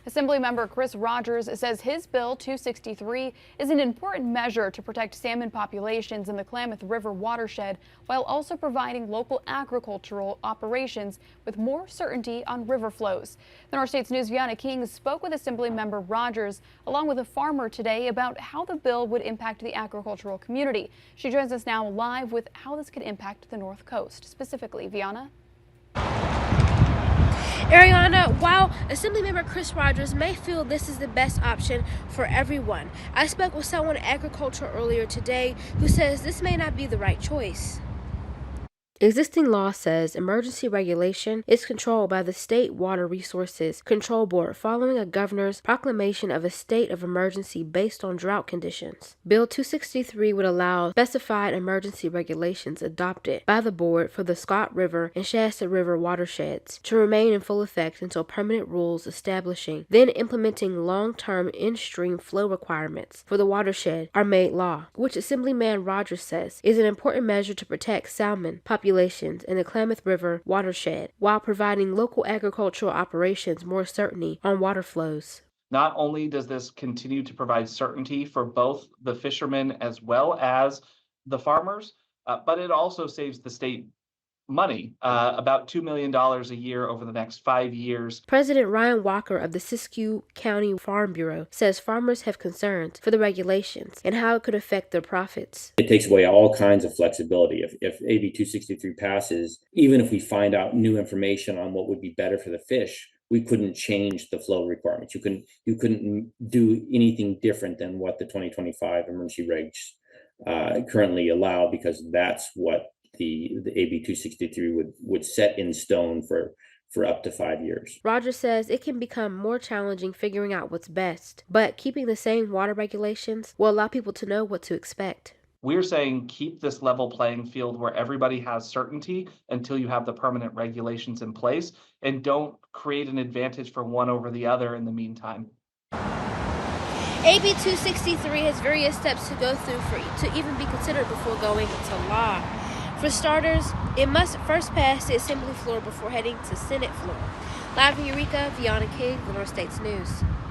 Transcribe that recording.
Assemblymember Chris Rogers says his Bill 263 is an important measure to protect salmon populations in the Klamath River watershed while also providing local agricultural operations with more certainty on river flows. The North States News' Vianna King spoke with Assemblymember Rogers along with a farmer today about how the bill would impact the agricultural community. She joins us now live with how this could impact the North Coast. Specifically, Vianna. Ariana, while Assemblymember Chris Rogers may feel this is the best option for everyone, I spoke with someone in agriculture earlier today who says this may not be the right choice. Existing law says emergency regulation is controlled by the State Water Resources Control Board following a governor's proclamation of a state of emergency based on drought conditions. Bill 263 would allow specified emergency regulations adopted by the board for the Scott River and Shasta River watersheds to remain in full effect until permanent rules establishing, then implementing long-term in-stream flow requirements for the watershed are made law, which Assemblyman Rogers says is an important measure to protect salmon populations in the Klamath River watershed while providing local agricultural operations more certainty on water flows. Not only does this continue to provide certainty for both the fishermen as well as the farmers, but it also saves the state money, about $2 million a year over the next 5 years. President Ryan Walker of the Siskiyou County Farm Bureau says farmers have concerns for the regulations and how it could affect their profits. It takes away all kinds of flexibility. If AB 263 passes, even if we find out new information on what would be better for the fish, we couldn't change the flow requirements. You couldn't do anything different than what the 2025 emergency regs currently allow, because that's what the AB 263 would set in stone for up to 5 years. Rogers says it can become more challenging figuring out what's best, but keeping the same water regulations will allow people to know what to expect. We're saying keep this level playing field where everybody has certainty until you have the permanent regulations in place, and don't create an advantage for one over the other in the meantime. AB 263 has various steps to go through to even be considered before going into law. For starters, it must first pass the Assembly floor before heading to Senate floor. Live in Eureka, Vianna King, the North States News.